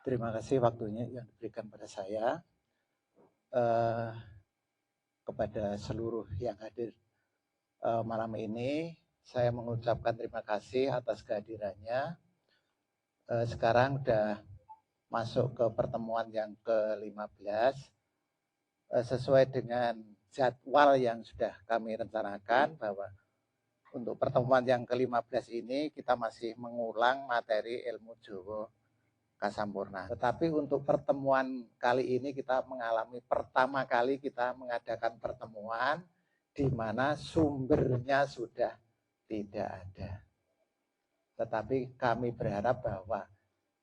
Terima kasih waktunya yang diberikan pada saya, kepada seluruh yang hadir malam ini. Saya mengucapkan terima kasih atas kehadirannya. Sekarang sudah masuk ke pertemuan yang ke-15, sesuai dengan jadwal yang sudah kami rencanakan bahwa untuk pertemuan yang ke-15 ini kita masih mengulang materi ilmu Jawa Kasampurna. Tetapi untuk pertemuan kali ini kita mengalami pertama kali kita mengadakan pertemuan di mana sumbernya sudah tidak ada. Tetapi kami berharap bahwa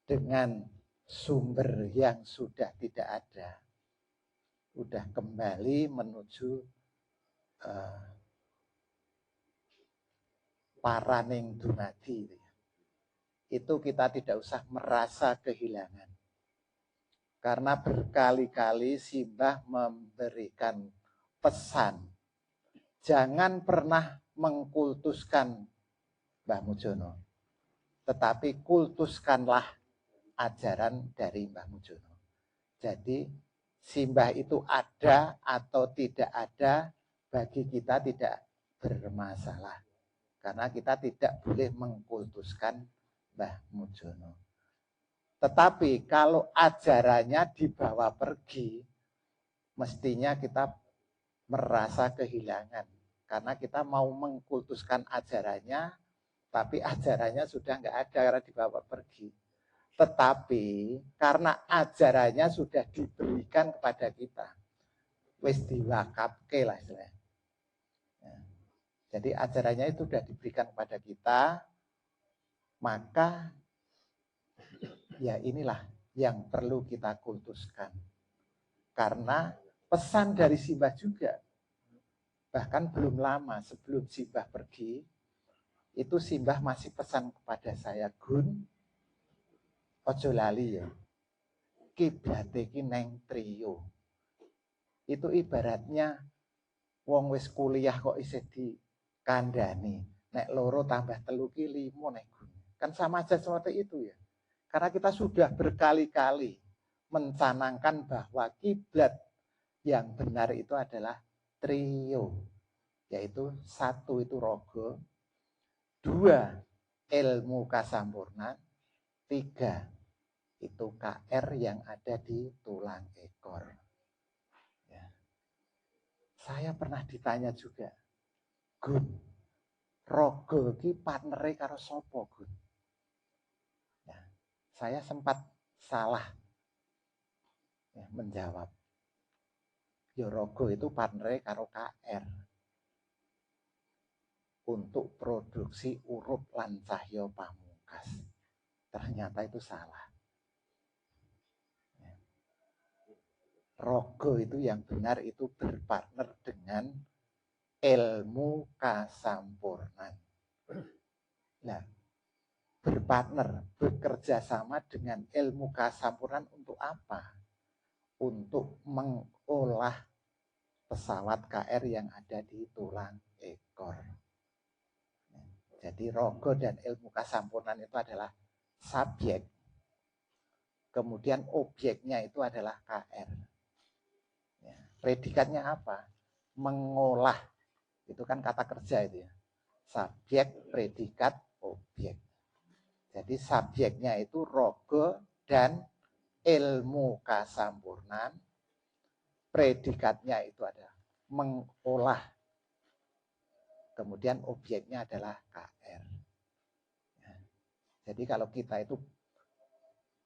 dengan sumber yang sudah tidak ada, sudah kembali menuju paraning dumadi, itu kita tidak usah merasa kehilangan. Karena berkali-kali Simbah memberikan pesan, jangan pernah mengkultuskan Mbah Mujono, tetapi kultuskanlah ajaran dari Mbah Mujono. Jadi Simbah itu ada atau tidak ada, bagi kita tidak bermasalah. Karena kita tidak boleh mengkultuskan Mbah Mujono. Tetapi kalau ajarannya dibawa pergi, mestinya kita merasa kehilangan. Karena kita mau mengkultuskan ajarannya, tapi ajarannya sudah nggak ada karena dibawa pergi. Tetapi karena ajarannya sudah diberikan kepada kita, wis diwakafke lah istilahnya. Jadi ajarannya itu sudah diberikan kepada kita, maka ya inilah yang perlu kita kultuskan. Karena pesan dari Simbah juga, bahkan belum lama sebelum Simbah pergi, itu Simbah masih pesan kepada saya, Gun, ojo lali ya, kiblate ki neng trio. Itu ibaratnya wong wis kuliah kok isih dikandani, nek loro tambah telu ki limo nek Gun. Kan sama aja seperti itu ya. Karena kita sudah berkali-kali mencanangkan bahwa kiblat yang benar itu adalah trio, yaitu satu itu rogo, dua ilmu kasampurnan, tiga itu KR yang ada di tulang ekor. Ya. Saya pernah ditanya juga, Gun, rogo ki partnere karo sopo Gun? Ya, saya sempat salah ya, menjawab. Yorogo itu partnere karo KR untuk produksi urup lan cahya pamungkas. Ternyata itu salah. Rogo itu yang benar itu berpartner dengan ilmu kasampurnan. Nah, berpartner, bekerja sama dengan ilmu kasampurnan untuk apa? Untuk mengolah pesawat KR yang ada di tulang ekor. Jadi rogo dan ilmu kasampurnan itu adalah subjek. Kemudian objeknya itu adalah KR. Ya, predikatnya apa? Mengolah. Itu kan kata kerja itu ya. Subjek, predikat, objek. Jadi subjeknya itu rogo dan ilmu kasampurnan. Predikatnya itu adalah mengolah. Kemudian objeknya adalah KR. Ya. Jadi kalau kita itu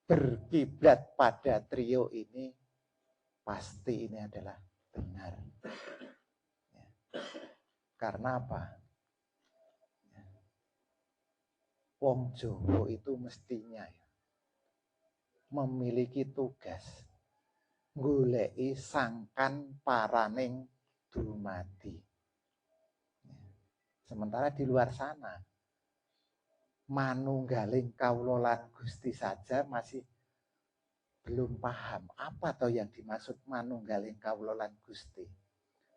berkiblat pada trio ini, pasti ini adalah benar. Ya. Karena apa? Ya. Wong Jawa itu mestinya ya, memiliki tugas goleki sangkan paraning dumadi. Ya. Sementara di luar sana, manunggaling kawula lan Gusti saja masih belum paham apa toh yang dimaksud manunggaling kawula lan Gusti.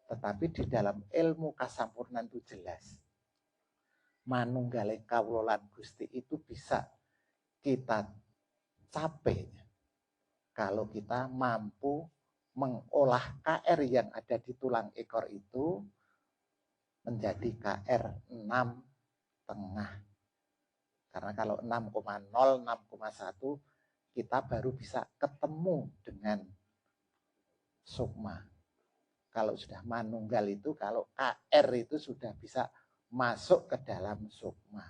Tetapi di dalam ilmu kasampurnan itu jelas. Manunggaling kawula lan Gusti itu bisa kita capai kalau kita mampu mengolah KR yang ada di tulang ekor itu menjadi KR 6 tengah. Karena kalau 6,0, 6,1 kita baru bisa ketemu dengan sukma. Kalau sudah manunggal itu, kalau KR itu sudah bisa masuk ke dalam sukma.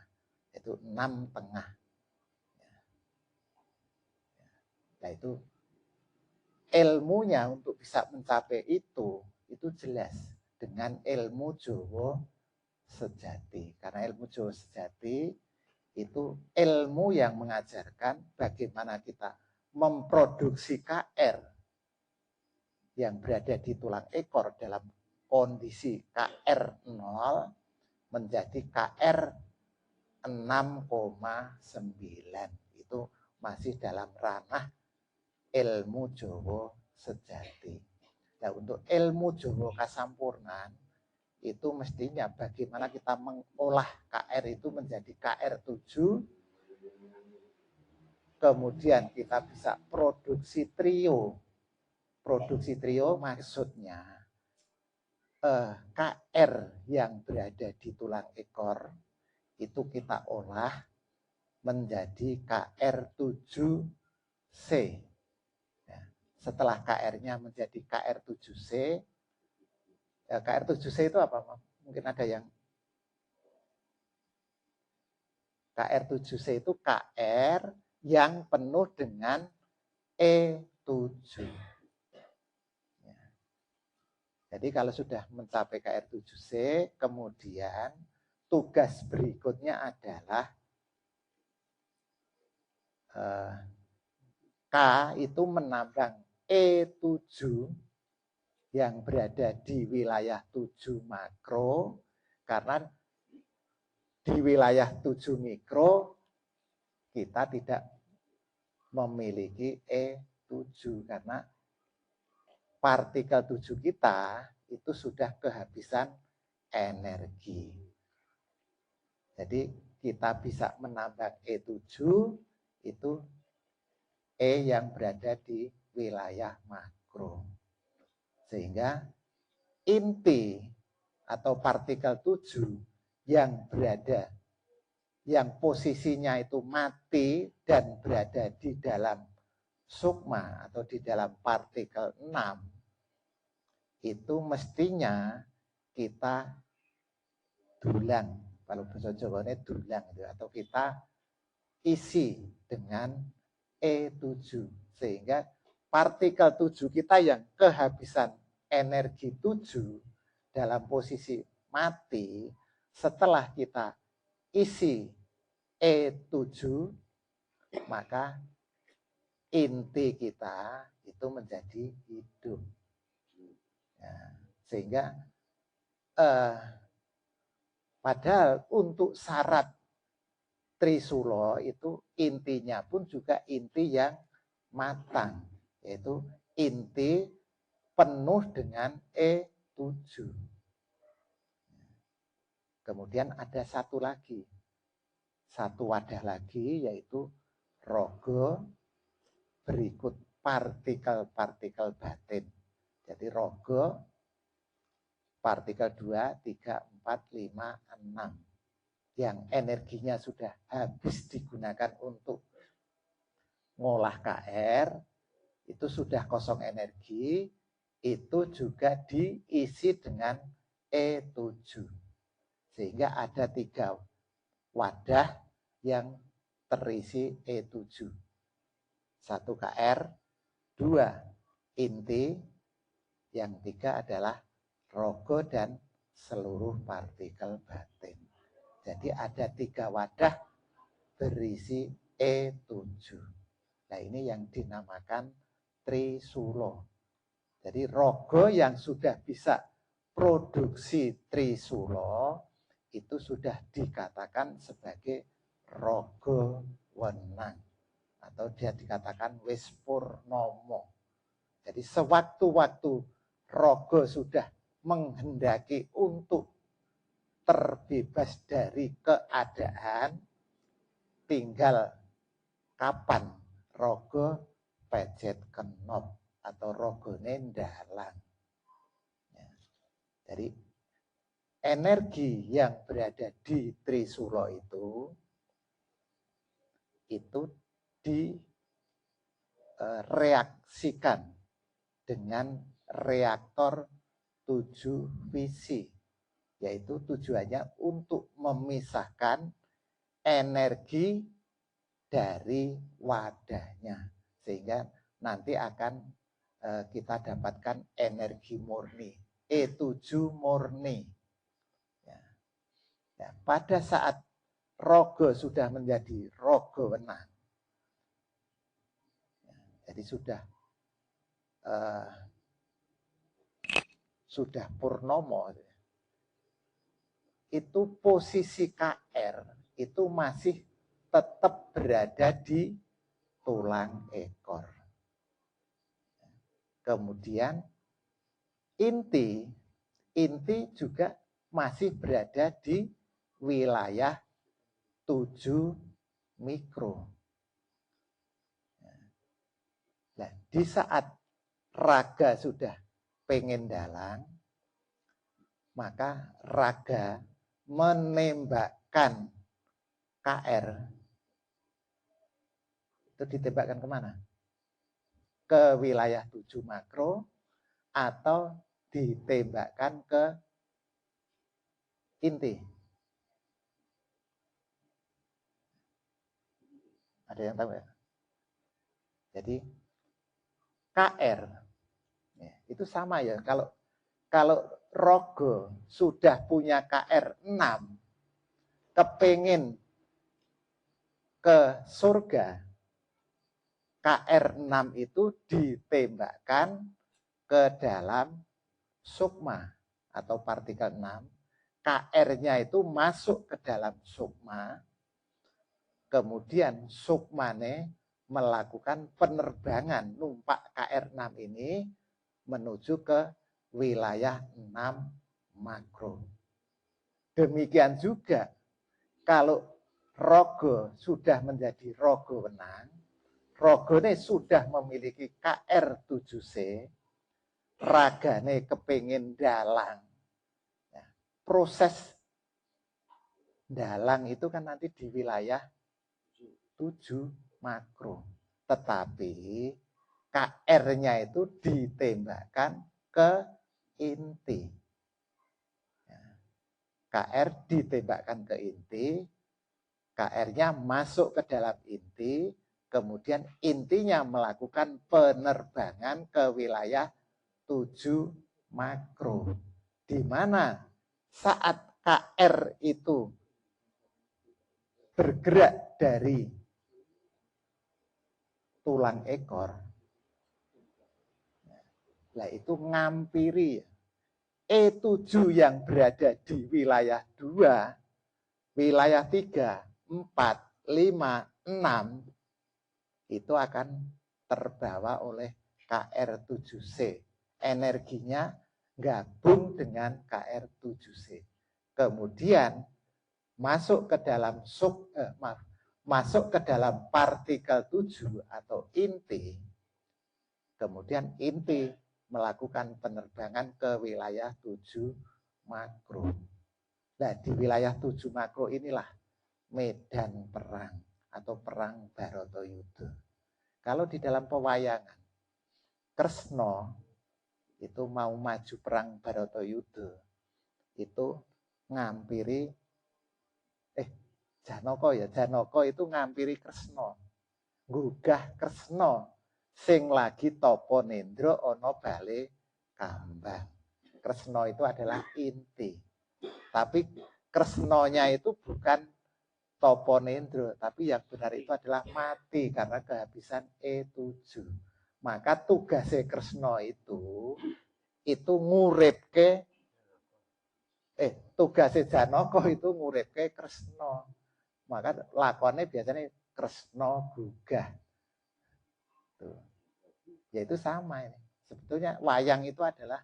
Itu 6 tengah. Nah itu ilmunya untuk bisa mencapai itu jelas dengan ilmu Jawa sejati. Karena ilmu Jawa sejati itu ilmu yang mengajarkan bagaimana kita memproduksi KR yang berada di tulang ekor dalam kondisi KR 0 menjadi KR 6,9. Itu masih dalam ranah ilmu Jawa sejati. Nah, untuk ilmu Jawa kasampurnan itu mestinya bagaimana kita mengolah KR itu menjadi KR 7, kemudian kita bisa produksi trio. Produksi trio maksudnya KR yang berada di tulang ekor itu kita olah menjadi KR 7C. Nah, setelah KR-nya menjadi KR 7C, KR 7C itu apa? Mungkin ada yang KR 7C itu KR yang penuh dengan E7. Ya. Jadi kalau sudah mencapai KR 7C, kemudian tugas berikutnya adalah K itu menambang E7 yang berada di wilayah 7 makro, karena di wilayah 7 mikro kita tidak memiliki E7 karena partikel 7 kita itu sudah kehabisan energi. Jadi kita bisa menambah E7 itu E yang berada di wilayah makro. Sehingga inti atau partikel 7 yang berada, yang posisinya itu mati dan berada di dalam sukma atau di dalam partikel 6, itu mestinya kita dulang, kalau bahasa Jawanya dulang, atau kita isi dengan E7, sehingga partikel 7 kita yang kehabisan energi 7 dalam posisi mati, setelah kita isi E7, maka inti kita itu menjadi hidup. Nah, sehingga padahal untuk syarat Trisulo itu intinya pun juga inti yang matang, yaitu inti penuh dengan E7. Kemudian ada satu lagi, satu wadah lagi, yaitu rogo berikut partikel-partikel batin. Jadi rogo partikel 2, 3, 4, 5, 6 yang energinya sudah habis digunakan untuk ngolah KR, itu sudah kosong energi, itu juga diisi dengan E7. Sehingga ada 3 wadah yang terisi E7. 1 KR, 2 inti, yang 3 adalah rogo dan seluruh partikel batin. Jadi ada 3 wadah berisi E7. Nah ini yang dinamakan Trisulo. Jadi rogo yang sudah bisa produksi Trisulo itu sudah dikatakan sebagai rogo wenang, atau dia dikatakan wis purnomo. Jadi sewaktu-waktu rogo sudah menghendaki untuk terbebas dari keadaan, tinggal kapan rogo pejet kenop atau rogone ndalang. Ya. Jadi energi yang berada di Trisula itu direaksikan dengan reaktor 7 visi, yaitu tujuannya untuk memisahkan energi dari wadahnya, sehingga nanti akan kita dapatkan energi murni, E7 murni. Ya, pada saat rogo sudah menjadi rogo wenang, jadi sudah purnomo, itu posisi KR itu masih tetap berada di tulang ekor. Kemudian inti juga masih berada di wilayah 7 mikro. Nah, di saat raga sudah pengen dalang, maka raga menembakkan KR. Itu ditembakkan kemana? Ke wilayah 7 makro atau ditembakkan ke inti. Ada yang tahu ya? Jadi KR ya, itu sama ya. Kalau rogo sudah punya KR 6, kepengen ke surga, KR 6 itu ditembakkan ke dalam sukma atau partikel 6. KR-nya itu masuk ke dalam sukma, kemudian sukmane melakukan penerbangan numpak KR6 ini menuju ke wilayah 6 makro. Demikian juga kalau rogo sudah menjadi rogo wenang, rogone sudah memiliki KR7C, ragane kepingin dalang. Proses dalang itu kan nanti di wilayah 7 makro, tetapi KR-nya itu ditembakkan ke inti. KR ditembakkan ke inti, KR-nya masuk ke dalam inti, kemudian intinya melakukan penerbangan ke wilayah 7 makro, di mana saat KR itu bergerak dari tulang ekor, nah itu ngampiri E7 yang berada di wilayah 2, wilayah 3, 4, 5, 6 itu akan terbawa oleh KR7C. Energinya gabung dengan KR7C. Kemudian masuk ke dalam masuk ke dalam partikel 7 atau inti. Kemudian inti melakukan penerbangan ke wilayah 7 makro. Nah, di wilayah 7 makro inilah medan perang atau perang Bharatayuddha. Kalau di dalam pewayangan, Kresna itu mau maju perang Bharatayuddha, itu ngampiri Janaka itu ngampiri Kresna, nggugah Kresna sing lagi tapa nendra ana bale kambang. Kresna itu adalah inti. Tapi Kresnanya itu bukan tapa nendra, tapi yang benar itu adalah mati karena kehabisan E7. Maka tugasnya Kresna itu nguripke tugasnya Janaka itu nguripke Kresna. Maka lakonnya biasanya Kresna gugah. Tuh. Ya itu sama ini. Sebetulnya wayang itu adalah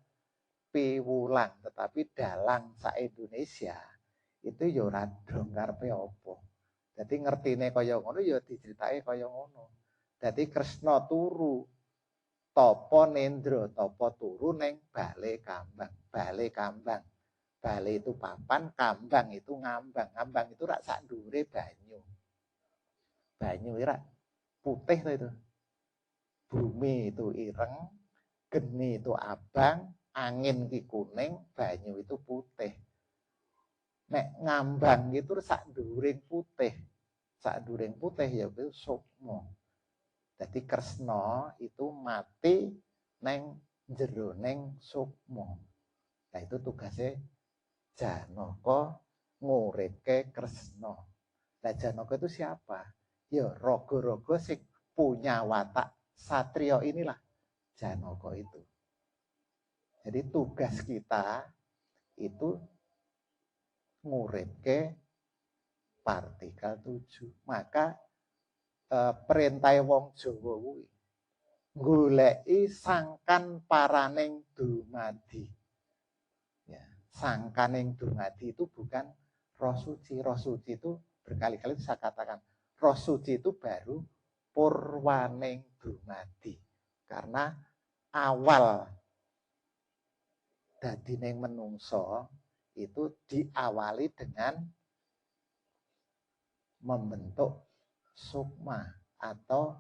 piwulang, tetapi dalang sa-Indonesia itu ya ora dongkar pe apa. Jadi ngertine kaya ngono ya diceritake kaya ngono. Dadi Kresna turu topo nendro, topo turu neng bale kambang. Bale kambang. Bale itu papan, kambang itu ngambang. Ngambang itu rak sak ndure banyu. Banyu rak putih itu. Bumi itu ireng, geni itu abang, angin ki kuning, banyu itu putih. Nek ngambang itu sak nduring putih. Sak nduring putih ya itu sukma. Jadi Kresna itu mati neng jeroning sukma. Nah itu tugasnya Janaka nguripke Kresna. Nah Janaka itu siapa? Ya rogo-rogo sing punya watak satrio inilah Janaka itu. Jadi tugas kita itu nguripke partikel 7. Maka perintah wong Jawa kuwi goleki sangkan paraning dumadi. Ya, sangkaning dumadi itu bukan roh suci. Roh suci itu berkali-kali saya katakan, roh suci itu baru purwaning dumadi. Karena awal dadining menungso itu diawali dengan membentuk sukma atau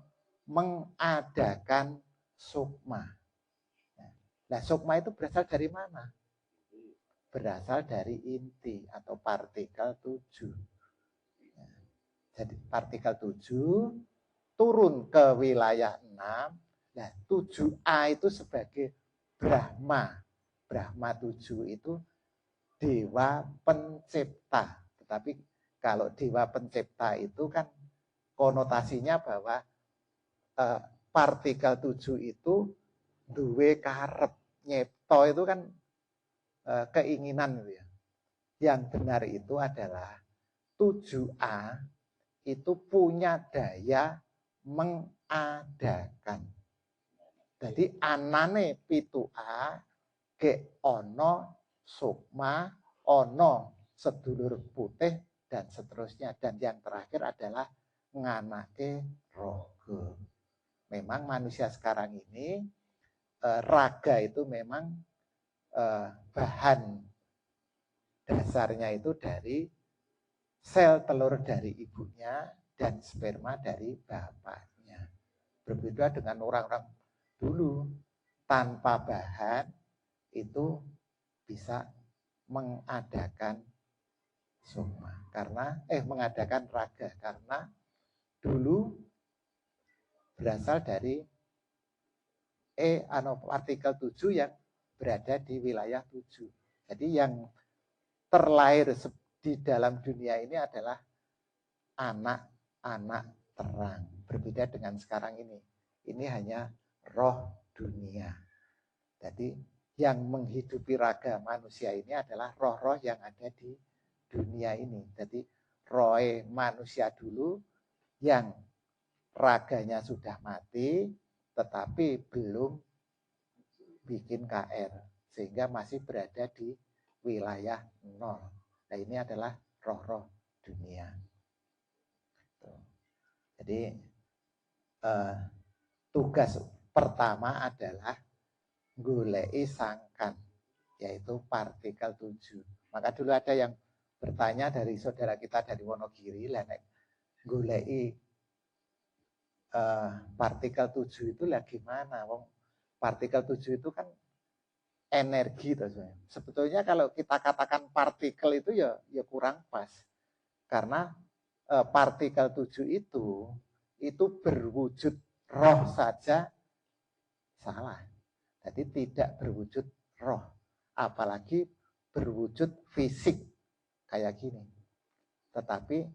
mengadakan sukma. Nah, sukma itu berasal dari mana? Berasal dari inti atau partikel 7. Jadi partikel 7 turun ke wilayah 6. Nah, 7A itu sebagai Brahma. Brahma 7 itu dewa pencipta. Tetapi kalau dewa pencipta itu kan konotasinya bahwa partikel 7 itu duwe karep, nyipta itu kan keinginan gitu ya. Yang benar itu adalah 7A itu punya daya mengadakan. Jadi anane 7A ge ono sukma, ono sedulur putih dan seterusnya. Dan yang terakhir adalah nganake rogo. Memang manusia sekarang ini raga itu memang bahan dasarnya itu dari sel telur dari ibunya dan sperma dari bapaknya. Berbeda dengan orang-orang dulu, tanpa bahan itu bisa mengadakan sukma karena mengadakan raga karena dulu berasal dari partikel 7 yang berada di wilayah 7. Jadi yang terlahir di dalam dunia ini adalah anak-anak terang. Berbeda dengan sekarang ini. Ini hanya roh dunia. Jadi yang menghidupi raga manusia ini adalah roh-roh yang ada di dunia ini. Jadi roh manusia dulu yang raganya sudah mati, tetapi belum bikin KR. Sehingga masih berada di wilayah 0. Nah ini adalah roh-roh dunia. Jadi tugas pertama adalah goleki sangkan, yaitu partikel 7. Maka dulu ada yang bertanya dari saudara kita dari Wonogiri, nek goleki partikel 7 itu lah gimana? Wong partikel 7 itu kan energi toh sebenarnya. Sebetulnya kalau kita katakan partikel itu ya kurang pas. Karena partikel 7 itu berwujud roh saja salah. Jadi tidak berwujud roh, apalagi berwujud fisik kayak gini. Tetapi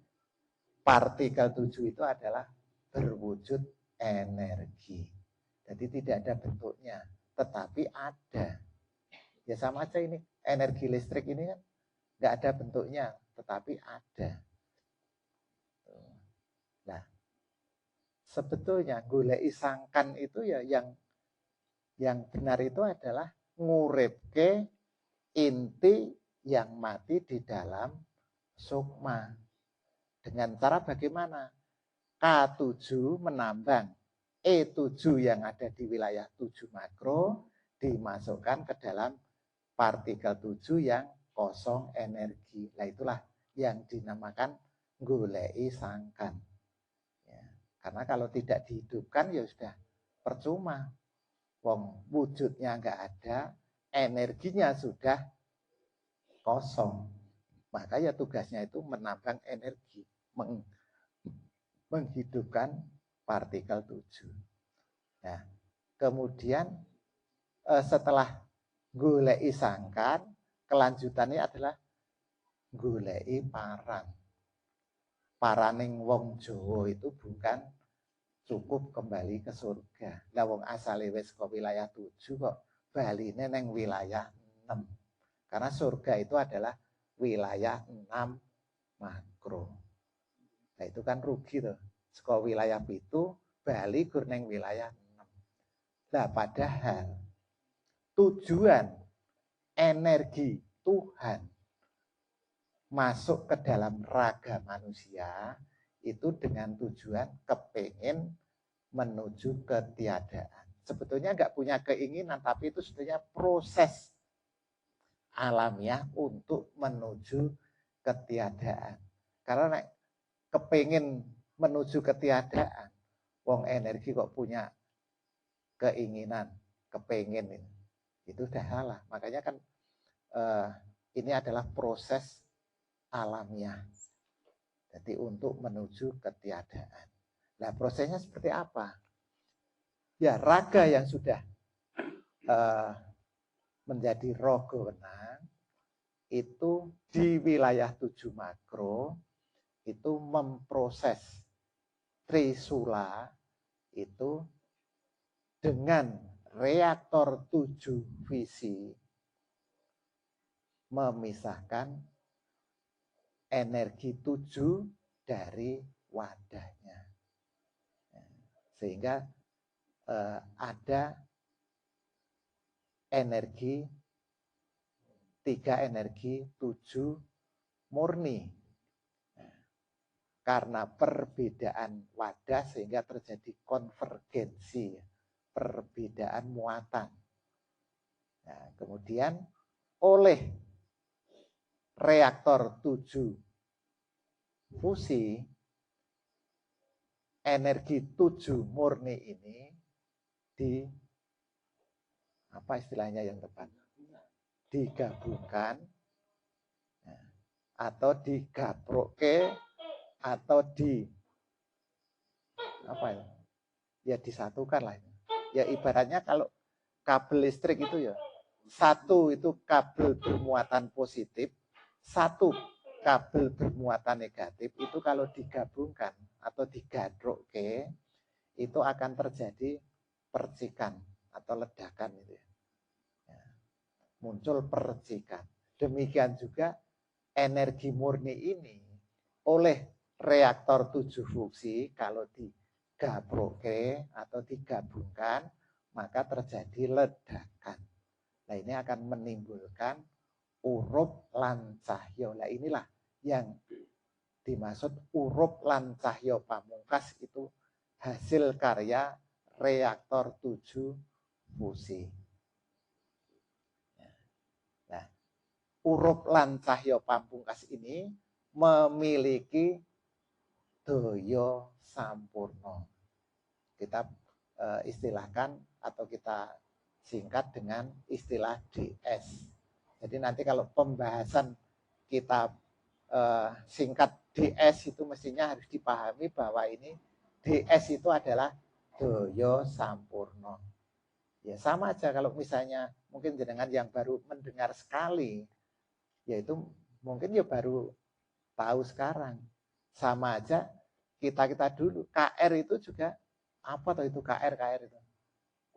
partikel 7 itu adalah berwujud energi. Jadi tidak ada bentuknya, tetapi ada. Ya sama aja ini, energi listrik ini kan nggak ada bentuknya, tetapi ada. Nah, sebetulnya goleki sangkan itu ya yang benar itu adalah nguripke inti yang mati di dalam sukma. Dengan cara bagaimana? K7 menambang E7 yang ada di wilayah 7 makro dimasukkan ke dalam partikel 7 yang kosong energi. Nah itulah yang dinamakan golei sangkan. Ya, karena kalau tidak dihidupkan ya sudah percuma. Wong wujudnya nggak ada, energinya sudah kosong. Maka ya tugasnya itu menambang energi, menghidupkan partikel 7. Nah, kemudian setelah golei sangkan, kelanjutannya adalah golei parang. Paraning wong Jawa itu bukan cukup kembali ke surga. Lah wong asale wis ke wilayah 7 kok baline neng wilayah 6. Karena surga itu adalah wilayah 6 makro. Nah itu kan rugi tuh. Saka wilayah itu bali gur neng wilayah 6. Nah padahal tujuan energi Tuhan masuk ke dalam raga manusia itu dengan tujuan kepingin menuju ketiadaan. Sebetulnya nggak punya keinginan, tapi itu sebetulnya proses alamiah untuk menuju ketiadaan. Karena kepingin menuju ketiadaan, wong energi kok punya keinginan, kepingin itu udah salah. Makanya kan ini adalah proses alamiah. Jadi untuk menuju ketiadaan. Nah prosesnya seperti apa? Ya raga yang sudah menjadi roga wenang itu di wilayah 7 makro itu memproses trisula itu dengan reaktor 7 fisi memisahkan energi 7 dari wadahnya. Sehingga ada energi 3 energi 7 murni. Karena perbedaan wadah sehingga terjadi konvergensi, perbedaan muatan. Nah, kemudian oleh reaktor 7 fusi, energi 7 murni ini apa istilahnya yang tepat? Digabungkan atau digabroke atau disatukan lah. Ya ibaratnya kalau kabel listrik itu ya satu itu kabel bermuatan positif, satu kabel bermuatan negatif itu kalau digabungkan atau digadroke itu akan terjadi percikan atau ledakan itu ya. Muncul percikan. Demikian juga energi murni ini oleh reaktor 7 fungsi kalau digabroke atau digabungkan maka terjadi ledakan. Nah ini akan menimbulkan urup lan cahya. Nah inilah yang dimaksud urup lan cahya pamungkas itu hasil karya reaktor 7 fusi. Nah, urup lan cahya pamungkas ini memiliki daya sampurna. Kita istilahkan atau kita singkat dengan istilah DS. Jadi nanti kalau pembahasan kita singkat DS itu mestinya harus dipahami bahwa ini DS itu adalah daya sampurna. Ya sama aja kalau misalnya mungkin jenengan yang baru mendengar sekali, yaitu mungkin ya baru tahu sekarang. Sama aja kita dulu KR itu juga apa tuh itu KR itu.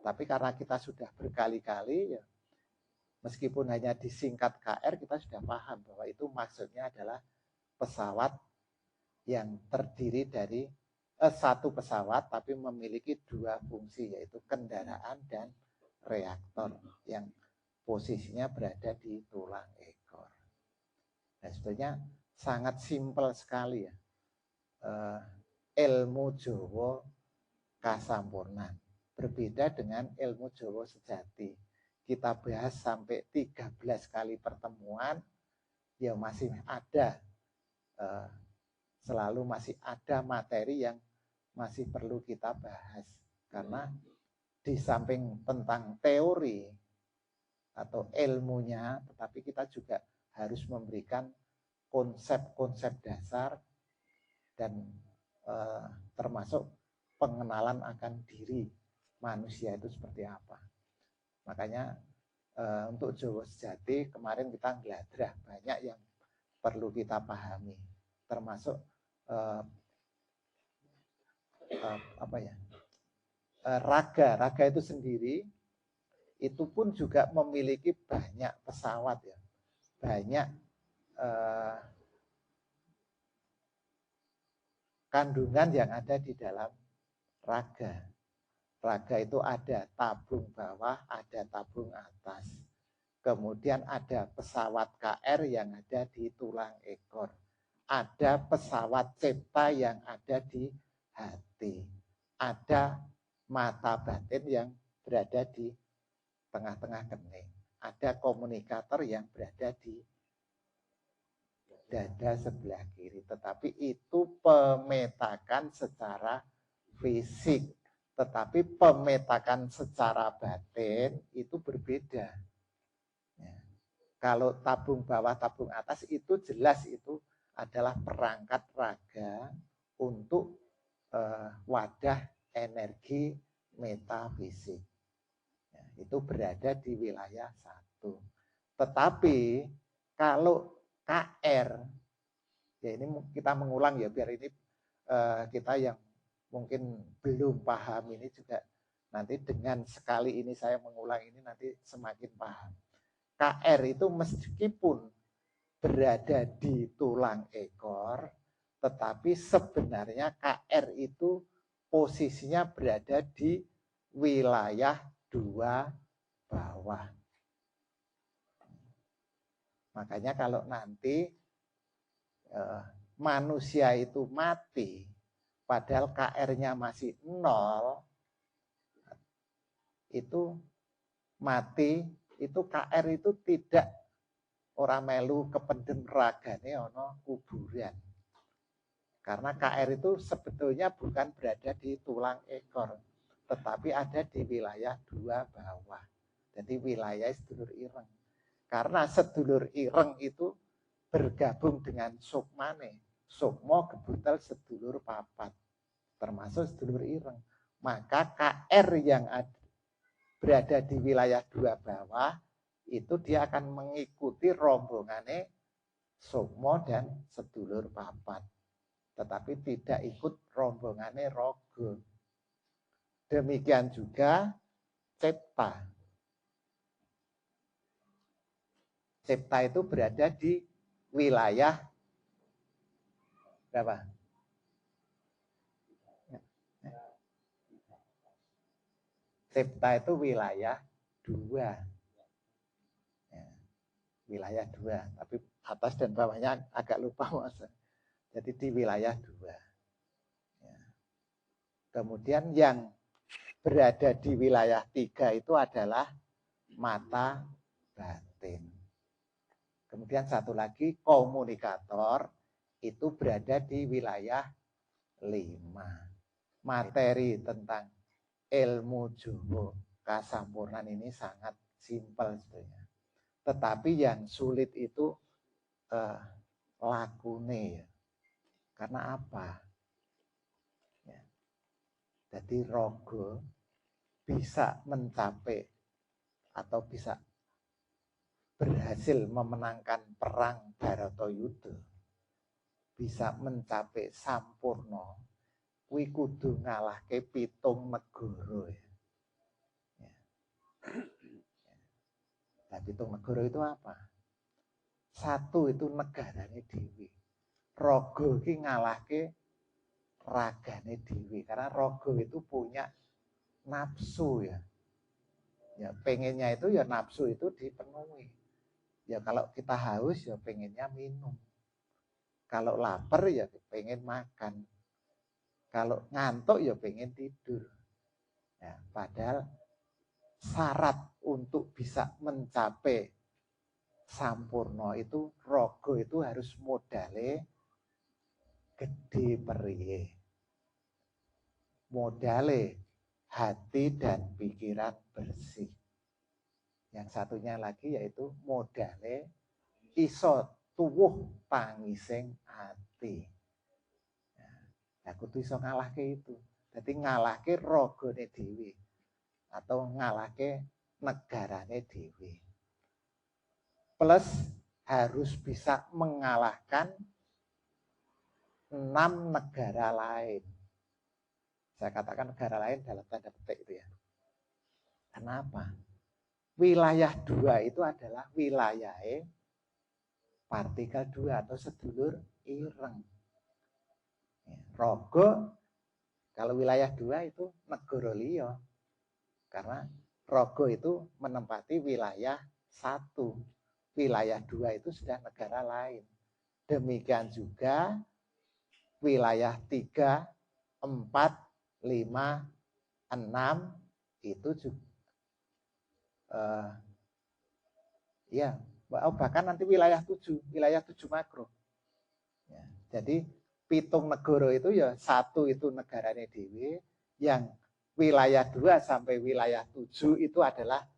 Tapi karena kita sudah berkali-kali ya meskipun hanya disingkat KR kita sudah paham bahwa itu maksudnya adalah pesawat yang terdiri dari satu pesawat tapi memiliki 2 fungsi yaitu kendaraan dan reaktor yang posisinya berada di tulang ekor. Nah sebetulnya sangat simpel sekali ya. Ilmu Jawa kasampurnan. Berbeda dengan ilmu Jawa sejati. Kita bahas sampai 13 kali pertemuan, ya masih ada, selalu masih ada materi yang masih perlu kita bahas. Karena di samping tentang teori atau ilmunya, tetapi kita juga harus memberikan konsep-konsep dasar dan termasuk pengenalan akan diri manusia itu seperti apa. Makanya untuk Jawa sejati kemarin kita ngeladrah banyak yang perlu kita pahami, termasuk raga itu sendiri itu pun juga memiliki banyak pesawat ya, banyak kandungan yang ada di dalam raga. Raga itu ada tabung bawah, ada tabung atas. Kemudian ada pesawat KR yang ada di tulang ekor. Ada pesawat cipta yang ada di hati. Ada mata batin yang berada di tengah-tengah kening. Ada komunikator yang berada di dada sebelah kiri. Tetapi itu pemetakan secara fisik. Tetapi pemetakan secara batin itu berbeda. Ya. Kalau tabung bawah, tabung atas itu jelas itu adalah perangkat raga untuk wadah energi metafisik. Ya, itu berada di wilayah 1. Tetapi kalau KR, ya ini kita mengulang ya biar ini kita yang mungkin belum paham ini juga nanti dengan sekali ini saya mengulang ini nanti semakin paham. KR itu meskipun berada di tulang ekor, tetapi sebenarnya KR itu posisinya berada di wilayah 2 bawah. Makanya kalau nanti manusia itu mati, padahal KR-nya masih 0, itu mati, itu KR itu tidak orang melu kependem ragane ono kuburan. Karena KR itu sebetulnya bukan berada di tulang ekor, tetapi ada di wilayah 2 bawah. Jadi wilayah sedulur ireng. Karena sedulur ireng itu bergabung dengan sukmane. Sukmo gebutel sedulur papat, termasuk sedulur ireng. Maka KR yang berada di wilayah 2 bawah itu dia akan mengikuti rombongannya sukmo dan sedulur papat, tetapi tidak ikut rombongannya rogo. Demikian juga cipta. Cipta itu berada di wilayah berapa? Cipta itu wilayah 2. Ya, wilayah 2, tapi atas dan bawahnya agak lupa Mas. Jadi di wilayah 2. Ya. Kemudian yang berada di wilayah 3 itu adalah mata batin. Kemudian satu lagi komunikator itu berada di wilayah 5. Materi tentang ilmu Jawa kasampurnan ini sangat simpel sebenarnya. Tetapi yang sulit itu lakune ya. Karena apa? Ya. Jadi rogo bisa mencapai atau bisa berhasil memenangkan perang Baratayuda, bisa mencapai sampurna, kuwi kudu ngalahke 7 negara. Ya. Nah, 7 negara itu apa? 1 itu negarane dhewe. Raga iki ngalahke ragane dhewe karena raga itu punya nafsu ya. Ya pengennya itu ya nafsu itu dipenuhi. Ya kalau kita haus ya pengennya minum. Kalau lapar ya pengen makan. Kalau ngantuk ya pengen tidur. Ya, padahal syarat untuk bisa mencapai sampurno itu rogo itu harus modale gede periye. Modale hati dan pikiran bersih. Yang satunya lagi yaitu modale iso tuwuh tangising hati. Nah, kudu iso ngalahke itu. Jadi ngalahke rogone dhewe atau ngalahke negarane dhewe. Plus harus bisa mengalahkan 6 negara lain. Saya katakan negara lain dalam tanda petik itu ya. Kenapa? Wilayah 2 itu adalah wilayah partikel 2 atau sedulur ireng. Rogo kalau wilayah 2 itu negara liya. Karena rogo itu menempati wilayah 1. Wilayah 2 itu sudah negara lain. Demikian juga wilayah 3, 4, 5, 6 itu juga ya, bahkan nanti wilayah 7 makro. Ya, jadi pitung negara itu ya 1 itu negaranya dhewe, yang wilayah 2 sampai wilayah 7 itu adalah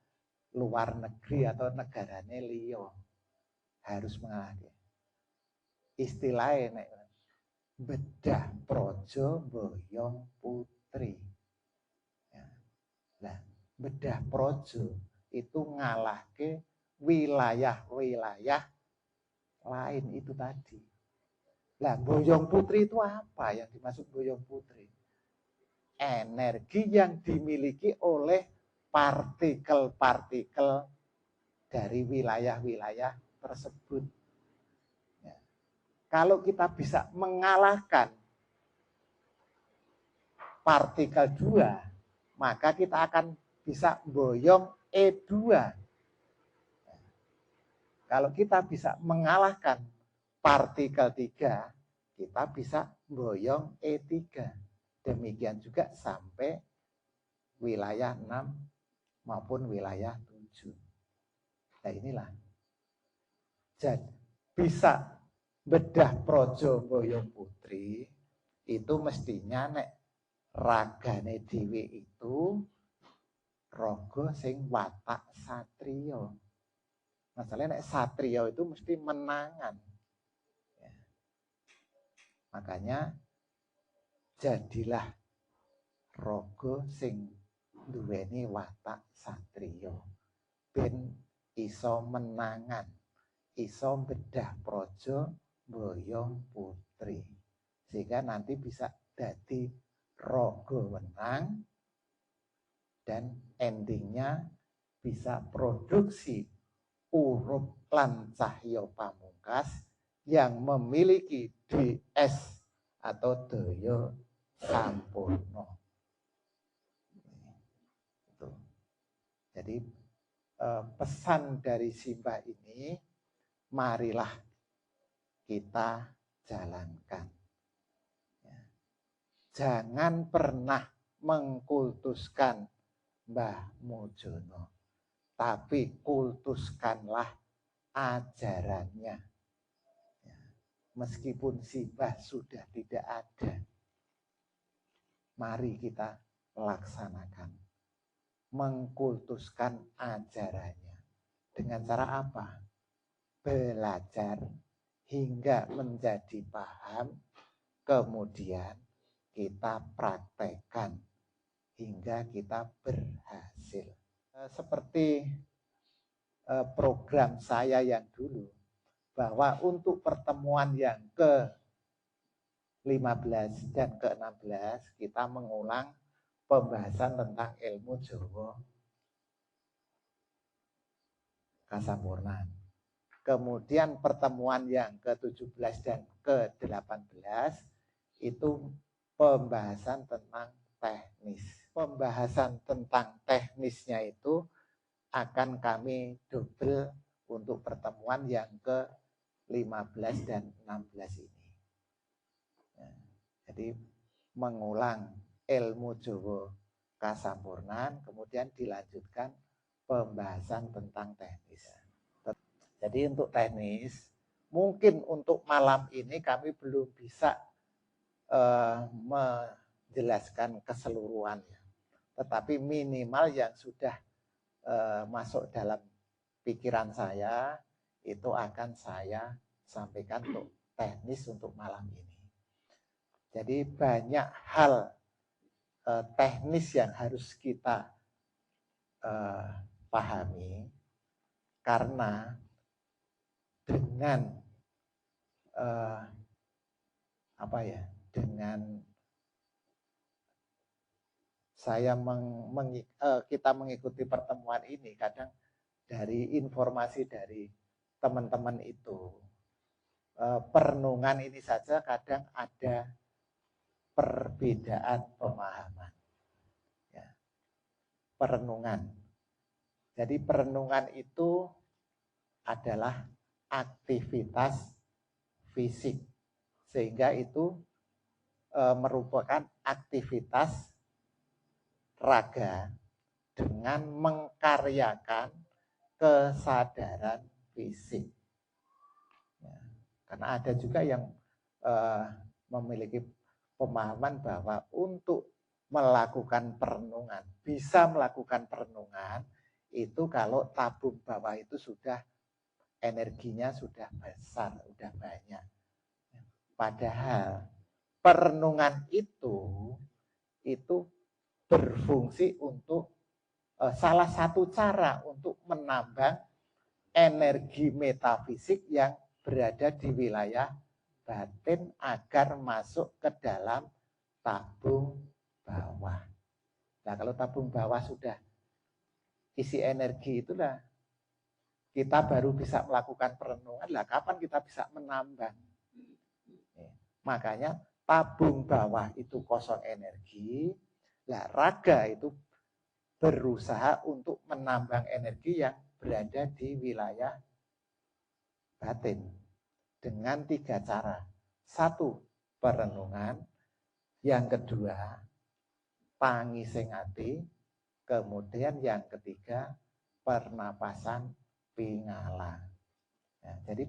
luar negeri atau negaranya liya. Harus mengalahkan. Istilahnya bedah projo boyong putri. Ya. Nah, bedah projo itu ngalahke wilayah-wilayah lain itu tadi. Lah boyong putri itu apa yang dimaksud boyong putri? Energi yang dimiliki oleh partikel-partikel dari wilayah-wilayah tersebut. Ya. Kalau kita bisa mengalahkan partikel 2, maka kita akan bisa boyong E2. Kalau kita bisa mengalahkan partikel 3, kita bisa boyong E3. Demikian juga sampai wilayah 6 maupun wilayah 7. Nah inilah. Jadi bisa bedah projo boyong putri itu mestinya nek ragane dhewe itu rogo sing watak satriya. Masalahnya nek satriya itu mesti menangan. Ya. Makanya jadilah rogo sing duweni watak satriya. Ben iso menangan, iso bedah projo boyong putri. Sehingga nanti bisa dadi rogo wenang dan endingnya bisa produksi urup lan cahya pamungkas yang memiliki DS atau daya sampurno. Jadi pesan dari Simbah ini marilah kita jalankan. Jangan pernah mengkultuskan Mbah Mujono, tapi kultuskanlah ajarannya. Meskipun Simbah sudah tidak ada, mari kita laksanakan. Mengkultuskan ajarannya. Dengan cara apa? Belajar hingga menjadi paham, kemudian kita praktekkan hingga kita berhasil. Seperti program saya yang dulu, bahwa untuk pertemuan yang ke-15 dan ke-16 kita mengulang pembahasan tentang ilmu Jawa Kasampurnan. Kemudian pertemuan yang ke-17 dan ke-18 itu pembahasan tentang teknis. Pembahasan tentang teknisnya itu akan kami double untuk pertemuan yang ke-15 dan 16 ini. Jadi mengulang ilmu Jawa kasampurnan, kemudian dilanjutkan pembahasan tentang teknis. Jadi untuk teknis, mungkin untuk malam ini kami belum bisa menjelaskan keseluruhannya. Tetapi minimal yang sudah masuk dalam pikiran saya, itu akan saya sampaikan untuk teknis untuk malam ini. Jadi banyak hal teknis yang harus kita pahami, karena dengan dengan saya kita mengikuti pertemuan ini, kadang dari informasi dari teman-teman itu, perenungan ini saja kadang ada perbedaan pemahaman. Ya. Perenungan. Jadi perenungan itu adalah aktivitas fisik, sehingga itu merupakan aktivitas raga dengan mengkaryakan kesadaran fisik. Ya, karena ada juga yang memiliki pemahaman bahwa untuk melakukan perenungan, bisa melakukan perenungan itu kalau tabung bawah itu sudah energinya sudah besar, sudah banyak. Padahal perenungan itu berfungsi untuk salah satu cara untuk menambah energi metafisik yang berada di wilayah batin agar masuk ke dalam tabung bawah. Nah, kalau tabung bawah sudah isi energi, itulah kita baru bisa melakukan perenungan. Lah kapan kita bisa menambah? Makanya tabung bawah itu kosong energi. Lah raga itu berusaha untuk menambang energi yang berada di wilayah batin dengan 3 cara. 1, perenungan. Yang kedua, tangi sing ati. Kemudian yang ketiga, pernapasan pingala. Ya, jadi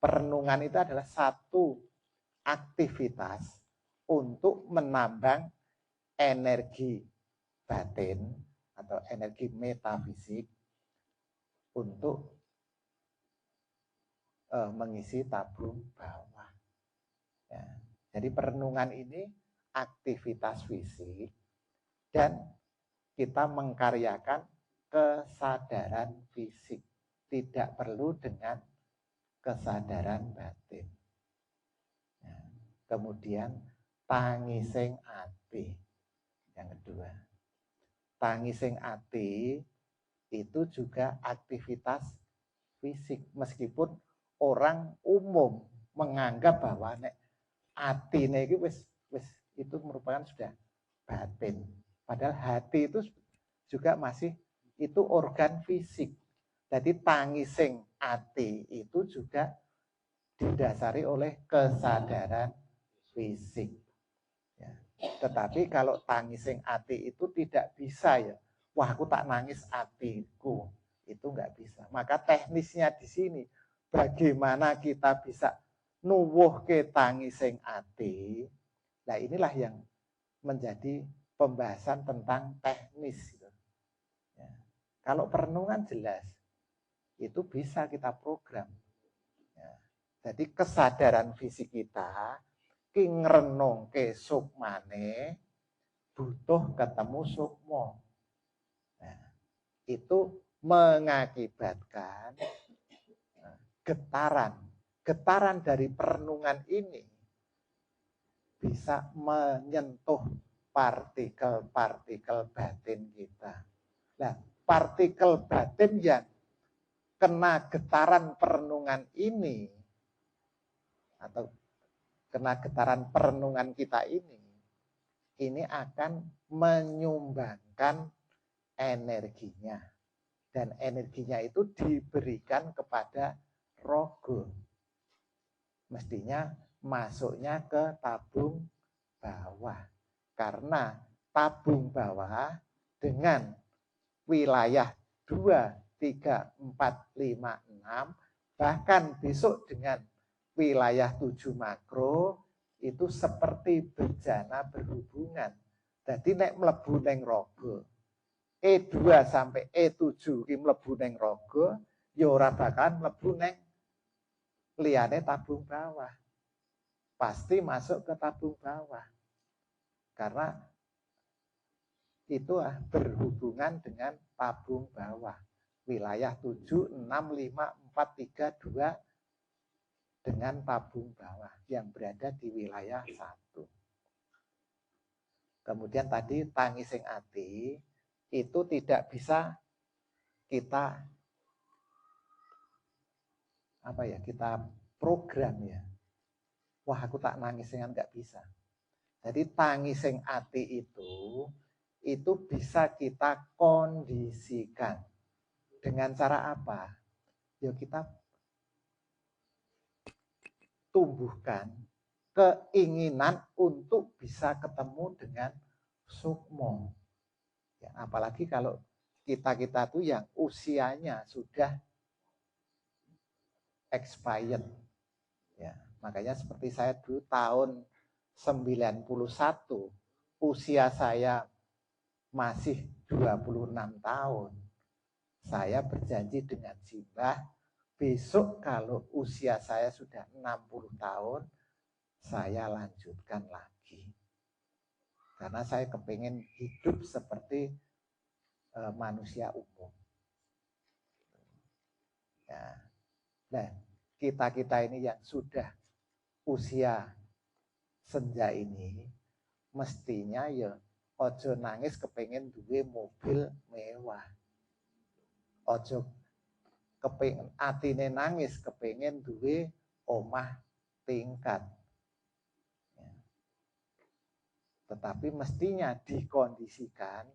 perenungan itu adalah satu aktivitas untuk menambang energi batin atau energi metafisik untuk mengisi tabung bawah. Ya, jadi perenungan ini aktivitas fisik dan kita mengkaryakan kesadaran fisik. Tidak perlu dengan kesadaran batin. Ya. Kemudian tangising ati. Yang kedua, tangising ati itu juga aktivitas fisik. Meskipun orang umum menganggap bahwa nek atine iki wis itu merupakan sudah batin. Padahal hati itu juga masih itu organ fisik. Jadi tangising ati itu juga didasari oleh kesadaran fisik. Ya. Tetapi kalau tangising ati itu tidak bisa ya. Wah, aku tak nangis atiku. Itu nggak bisa. Maka teknisnya di sini, bagaimana kita bisa nuwuh ke tangising ati. Nah, inilah yang menjadi pembahasan tentang teknis. Ya. Kalau perenungan jelas, itu bisa kita program. Ya. Jadi kesadaran fisik kita, ki ngrenung ke sukmane, butuh ketemu sukmo. Nah, itu mengakibatkan getaran dari perenungan ini bisa menyentuh partikel-partikel batin kita. Nah, partikel batin yang kena getaran perenungan ini atau kena getaran perenungan kita ini akan menyumbangkan energinya. Dan energinya itu diberikan kepada rogo. Mestinya masuknya ke tabung bawah. Karena tabung bawah dengan wilayah 2, 3, 4, 5, 6, bahkan besok dengan wilayah 7 makro, itu seperti bejana berhubungan. Jadi nek mlebu neng rogo, E2 sampai E7 ki mlebu neng rogo, ya ora bakalan mlebu neng liyane tabung bawah. Pasti masuk ke tabung bawah. Karena itu berhubungan dengan tabung bawah. Wilayah 7, 6, 5, 4, 3, 2 dengan tabung bawah yang berada di wilayah 1. Kemudian tadi tangising ati itu tidak bisa kita kita program ya. Wah, aku tak nangis dengan nggak bisa. Jadi tangising ati itu bisa kita kondisikan. Dengan cara apa? Ya kita tumbuhkan keinginan untuk bisa ketemu dengan sukmo. Ya, apalagi kalau kita tuh yang usianya sudah expired. Ya, makanya seperti saya dulu tahun 91, usia saya masih 26 tahun. Saya berjanji dengan Simbah, besok kalau usia saya sudah 60 tahun, saya lanjutkan lagi. Karena saya kepingin hidup seperti manusia umum. Ya. Nah, kita ini yang sudah usia senja ini, mestinya ya ojo nangis kepingin duwe mobil mewah. Ojo kepingin atine nangis kepingin duwe omah tingkat. Ya. Tetapi mestinya dikondisikan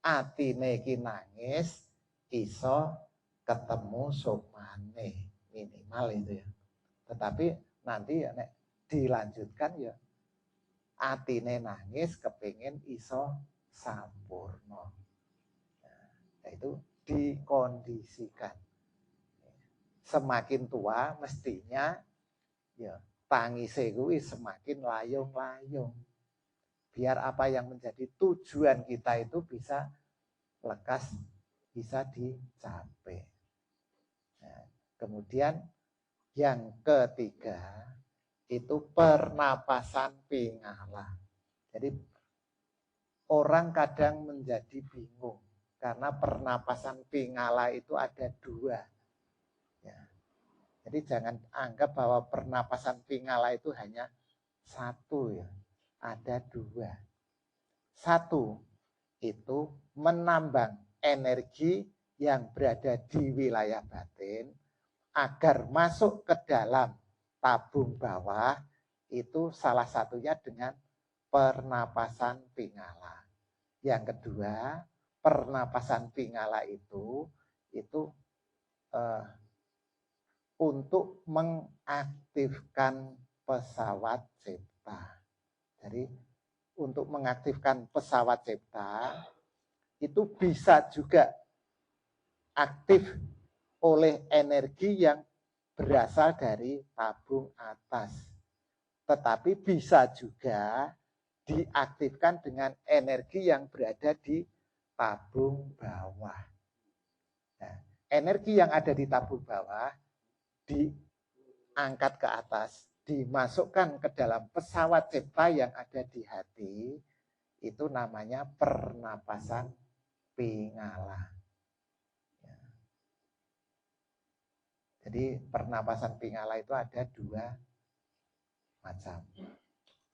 atine ki nangis iso ketemu sopane minimal itu ya. Tetapi nanti ya nek dilanjutkan ya atine nangis kepingin iso sampurno. Nah, itu dikondisikan. Semakin tua mestinya ya tangise kuwi semakin layung-layung. Biar apa yang menjadi tujuan kita itu bisa lekas, bisa dicapai. Nah, kemudian yang ketiga itu pernapasan pingala. Jadi orang kadang menjadi bingung karena pernapasan pingala itu ada 2. Ya. Jadi jangan anggap bahwa pernapasan pingala itu hanya 1 ya. Ada 2. 1 itu menambang energi yang berada di wilayah batin agar masuk ke dalam tabung bawah, itu salah satunya dengan pernapasan pingala. Yang kedua, pernapasan pingala itu untuk mengaktifkan pesawat cipta. Jadi untuk mengaktifkan pesawat cipta itu bisa juga aktif oleh energi yang berasal dari tabung atas. Tetapi bisa juga diaktifkan dengan energi yang berada di tabung bawah. Nah, energi yang ada di tabung bawah diangkat ke atas, dimasukkan ke dalam pesawat cipta yang ada di hati, itu namanya pernapasan pingala. Ya. Jadi pernapasan pingala itu ada 2 macam.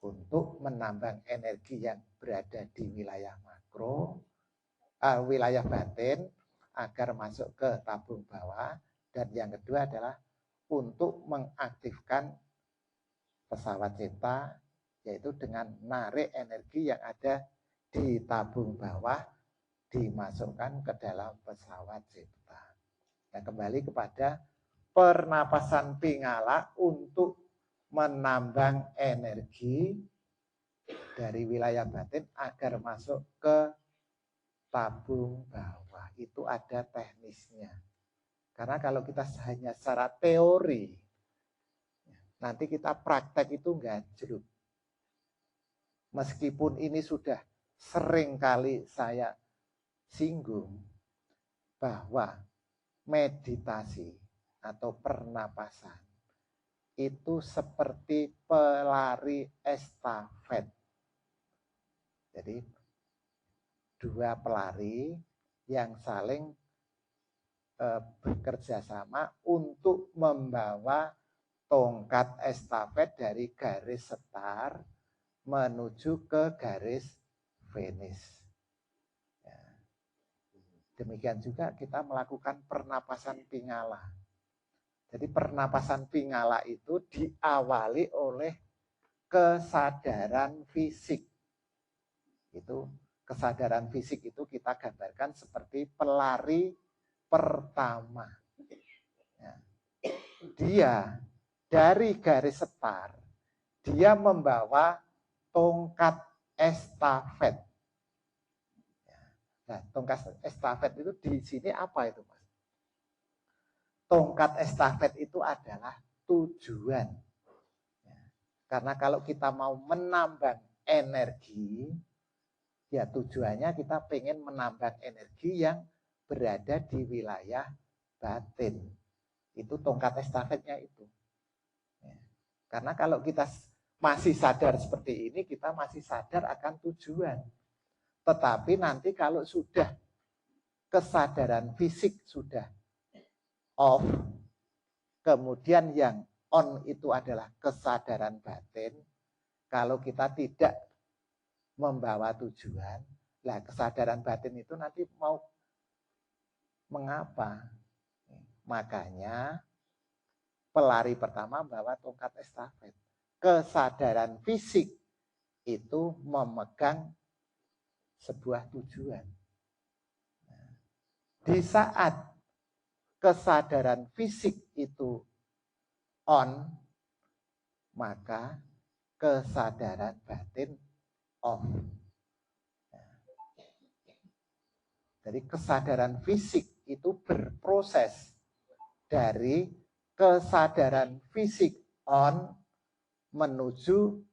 Untuk menambang energi yang berada di wilayah makro, wilayah batin, agar masuk ke tabung bawah. Dan yang kedua adalah untuk mengaktifkan pesawat cipta, yaitu dengan narik energi yang ada di tabung bawah dimasukkan ke dalam pesawat cipta. Nah, kembali kepada pernapasan pingala untuk menambang energi dari wilayah batin agar masuk ke tabung bawah. Itu ada teknisnya. Karena kalau kita hanya secara teori, nanti kita praktek itu gajruk. Meskipun ini sudah sering kali saya singgung, bahwa meditasi atau pernapasan itu seperti pelari estafet. Jadi dua pelari yang saling bekerja sama untuk membawa tongkat estafet dari garis start menuju ke garis finish. Ya. Demikian juga kita melakukan pernapasan pingala. Jadi pernapasan pingala itu diawali oleh kesadaran fisik. Itu kesadaran fisik itu kita gambarkan seperti pelari pertama. Ya. Dia dari garis start, dia membawa tongkat estafet. Nah, tongkat estafet itu di sini apa itu, Mas? Tongkat estafet itu adalah tujuan. Ya. Karena kalau kita mau menambang energi, ya tujuannya kita pengen menambang energi yang berada di wilayah batin. Itu tongkat estafetnya itu. Ya. Karena kalau kita masih sadar seperti ini, kita masih sadar akan tujuan. Tetapi nanti kalau sudah kesadaran fisik sudah off, kemudian yang on itu adalah kesadaran batin. Kalau kita tidak membawa tujuan, lah kesadaran batin itu nanti mau mengapa? Makanya pelari pertama membawa tongkat estafet. Kesadaran fisik itu memegang sebuah tujuan. Di saat kesadaran fisik itu on, maka kesadaran batin off. Jadi kesadaran fisik itu berproses dari kesadaran fisik on menuju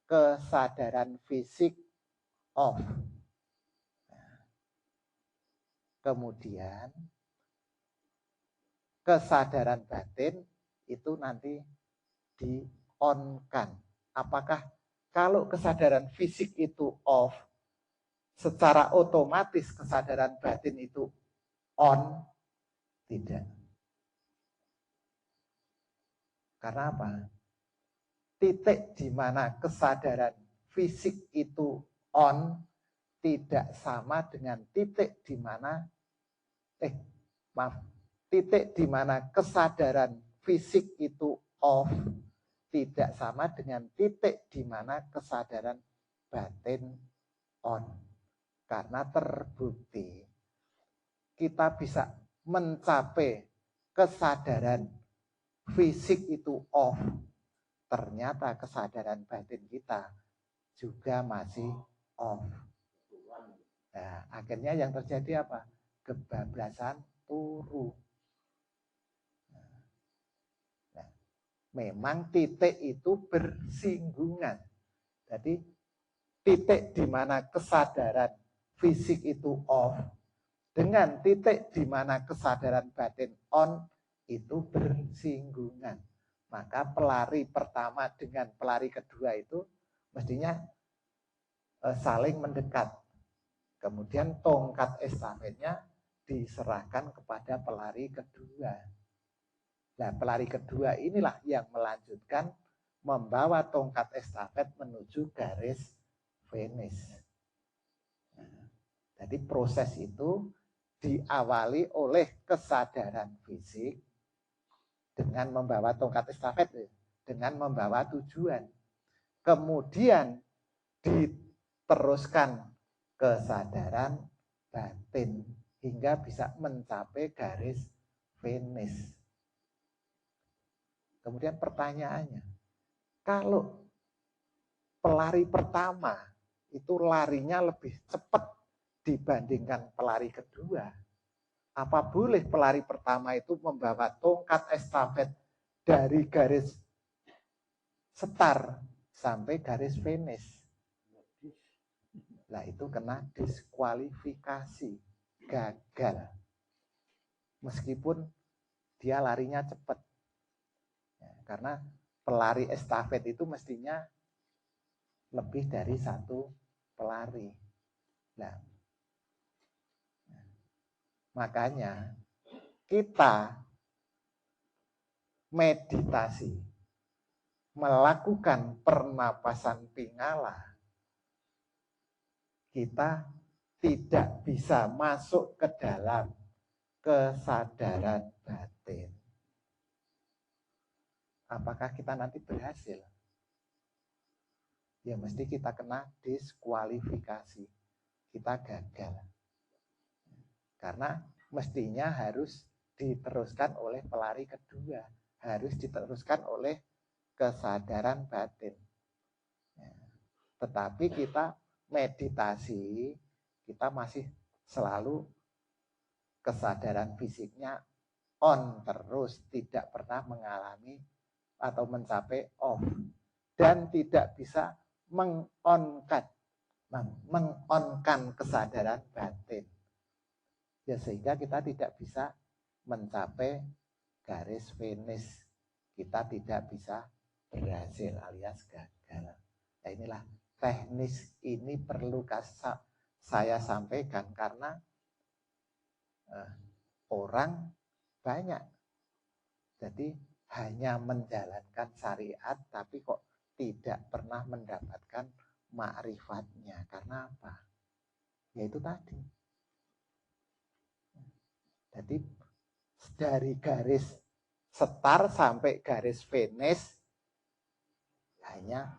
kesadaran fisik off. Kemudian kesadaran batin itu nanti di-on-kan. Apakah kalau kesadaran fisik itu off, secara otomatis kesadaran batin itu on? Tidak. Karena apa? Titik di mana kesadaran fisik itu on tidak sama dengan titik di mana titik di mana kesadaran fisik itu off tidak sama dengan titik di mana kesadaran batin on. Karena terbukti kita bisa mencapai kesadaran fisik itu off, ternyata kesadaran batin kita juga masih off. Nah, akhirnya yang terjadi apa? Kebablasan turu. Nah, memang titik itu bersinggungan. Jadi titik di mana kesadaran fisik itu off dengan titik di mana kesadaran batin on itu bersinggungan. Maka pelari pertama dengan pelari kedua itu mestinya saling mendekat. Kemudian tongkat estafetnya diserahkan kepada pelari kedua. Nah, pelari kedua inilah yang melanjutkan membawa tongkat estafet menuju garis finish. Nah, jadi proses itu diawali oleh kesadaran fisik dengan membawa tongkat estafet, dengan membawa tujuan. Kemudian diteruskan kesadaran batin hingga bisa mencapai garis finish. Kemudian pertanyaannya, kalau pelari pertama itu larinya lebih cepat dibandingkan pelari kedua. Apa boleh pelari pertama itu membawa tongkat estafet dari garis start sampai garis finish? Nah itu kena diskualifikasi, gagal. Meskipun dia larinya cepat. Ya, karena pelari estafet itu mestinya lebih dari satu pelari. Nah, makanya kita meditasi, melakukan pernapasan pingala, kita tidak bisa masuk ke dalam kesadaran batin. Apakah kita nanti berhasil? Ya mesti kita kena diskualifikasi. Kita gagal. Karena mestinya harus diteruskan oleh pelari kedua. Harus diteruskan oleh kesadaran batin. Ya. Tetapi kita meditasi, kita masih selalu kesadaran fisiknya on terus, tidak pernah mengalami atau mencapai off, dan tidak bisa mengonkan kesadaran batin. Ya sehingga kita tidak bisa mencapai garis finish, kita tidak bisa berhasil alias gagal. Nah inilah teknis ini perlu saya sampaikan karena orang banyak jadi hanya menjalankan syariat tapi kok tidak pernah mendapatkan ma'rifatnya. Karena apa? Yaitu tadi. Jadi dari garis start sampai garis finish hanya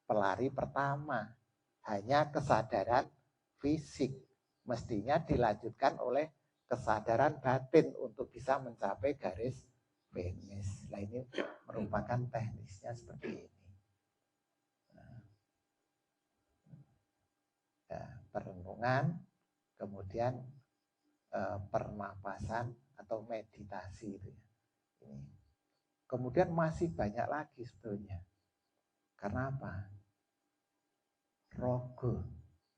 pelari pertama, hanya kesadaran fisik. Mestinya dilanjutkan oleh kesadaran batin untuk bisa mencapai garis finish. Nah ini merupakan teknisnya seperti ini. Perenungan, kemudian pernapasan atau meditasi itu ya. Ini. Kemudian masih banyak lagi sebetulnya. Karena apa? Rogo.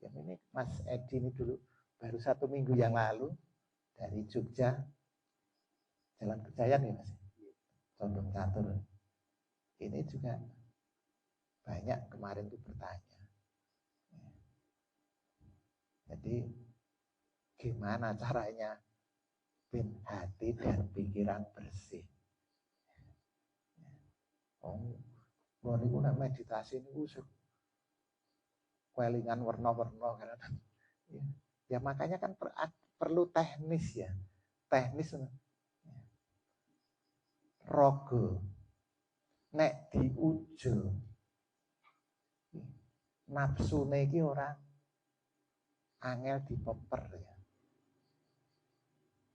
Yang ini Mas Edi ini dulu baru 1 minggu yang lalu dari Jogja, Jalan Kejayan ya Mas, Condong Catur. Ini juga banyak kemarin itu bertanya. Jadi gimana caranya bin hati dan pikiran bersih? Oh, kalau niku nek meditasi niku kelingan warna-warna kan. Ya makanya kan perlu teknis ya. Teknis rogo nek diujo nafsune iki ora angel dipeper ya.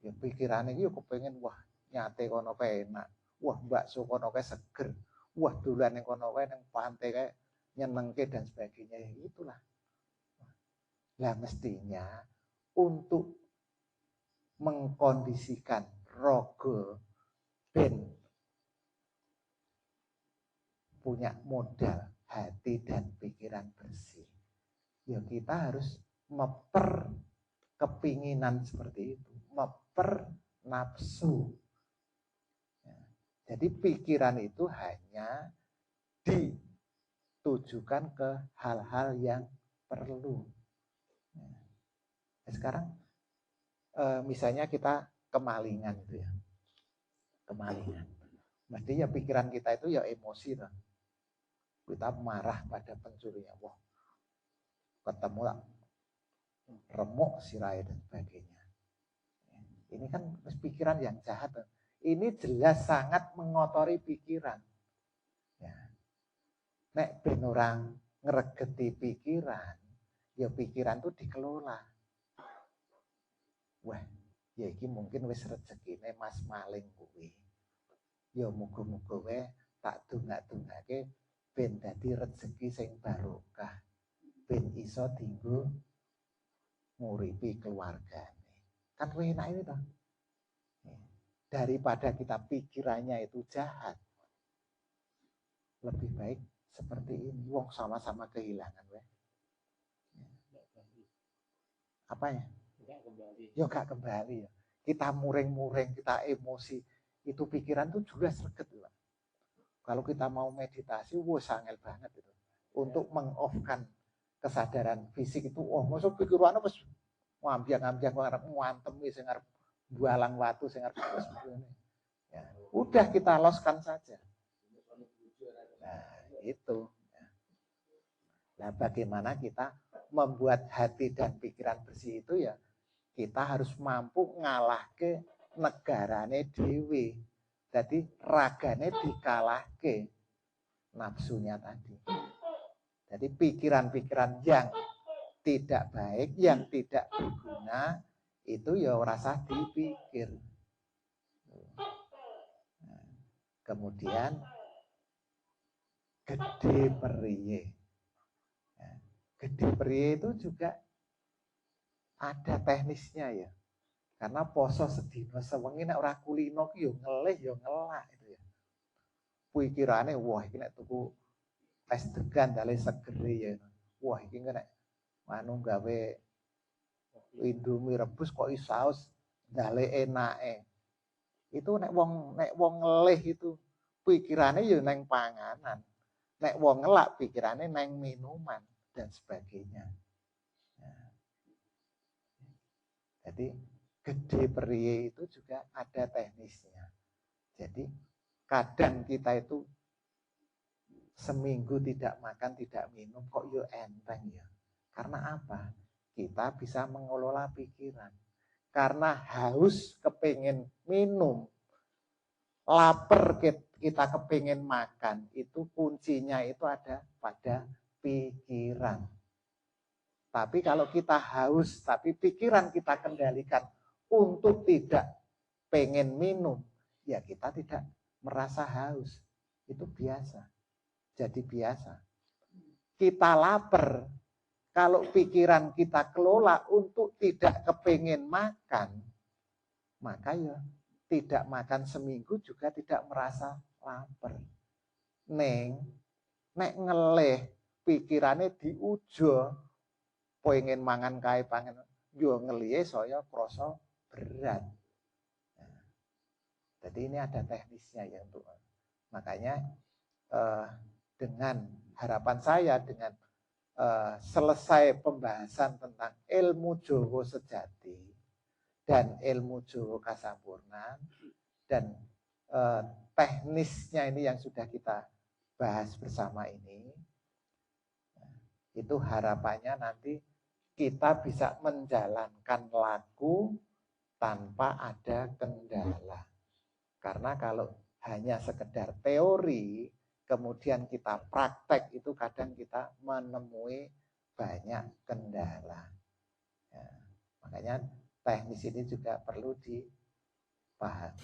Ya pikirane iki yo kepengin wah nyate kono kae enak. Wah bakso kono kae seger. Wah dolan ning kono kae ning pantai kae nyenengke dan sebagainya. Ya itulah. Lah mestinya untuk mengkondisikan rogo ben punya modal hati dan pikiran bersih. Ya kita harus meper kepinginan seperti itu, meper nafsu. Ya. Jadi pikiran itu hanya ditujukan ke hal-hal yang perlu. Ya. Nah, sekarang misalnya kita kemalingan itu ya, kemalingan. Mestinya pikiran kita itu ya emosi lah. Kita marah pada pencurinya, wah ketemu lah remuk sirai dan sebagainya. Ini kan pikiran yang jahat. Ini jelas sangat mengotori pikiran. Ya. Nek ben orang ngregeti pikiran, ya pikiran itu dikelola. Wah, ya iki mungkin wis rezekine Mas Maling kuwi. Ya muga-muga wae tak dongak-dongake ben dadi rezeki sing barokah, ben iso dienggo nguripi keluargane. Kan enak ini toh. Daripada kita pikirannya itu jahat, lebih baik seperti ini. Wong sama-sama kehilangan weh. Apa ya? Ya gak kembali ya. Kita muring-muring, kita emosi, itu pikiran tuh juga sreget lah. Kalau kita mau meditasi, wah sangel banget itu. Untuk meng-off-kan kesadaran fisik itu, masuk pikirannya pas ngambiang-ngambiang ngarep ngantem sing arep bualang watu sing arep ya, udah kita loskan saja. Nah, itu. Nah, bagaimana kita membuat hati dan pikiran bersih itu ya, kita harus mampu ngalah ke negarane dewe. Jadi ragane dikalah ke nafsunya tadi. Jadi pikiran-pikiran yang tidak baik, yang tidak berguna, itu ya rasa dipikir. Nah, kemudian gede periye. Gede periye itu juga ada teknisnya ya. Karena poso sedina sewengi nek ora kulino ki yo ngelih yo ngelak itu ya. Pikirane wah iki nek tuku es degan dale segere ya. Wah iki nek manu gawe Indomie rebus kok saus dale enake. Itu nek wong ngelih itu pikirane yo neng panganan. Nek wong ngelak pikirane neng minuman dan sebagainya. Nah, jadi gede periye itu juga ada teknisnya. Jadi kadang kita itu seminggu tidak makan, tidak minum, kok yo enteng ya. Karena apa? Kita bisa mengelola pikiran. Karena haus kepingin minum, lapar kita kepingin makan, itu kuncinya itu ada pada pikiran. Tapi kalau kita haus, tapi pikiran kita kendalikan untuk tidak pengen minum, ya kita tidak merasa haus. Itu biasa. Jadi biasa. Kita lapar, kalau pikiran kita kelola untuk tidak kepengen makan, maka ya tidak makan seminggu juga tidak merasa lapar. Nek ngeleh pikirannya diujo, pengen mangan kae pangan, yo ngelihe saya krasa berat. Nah, jadi ini ada teknisnya ya untuk makanya dengan harapan saya dengan selesai pembahasan tentang ilmu Jawa sejati dan ilmu Jawa kasampurnan dan teknisnya ini yang sudah kita bahas bersama ini, itu harapannya nanti kita bisa menjalankan laku tanpa ada kendala. Karena kalau hanya sekedar teori, kemudian kita praktek, itu kadang kita menemui banyak kendala. Ya, makanya teknis ini juga perlu dipahami.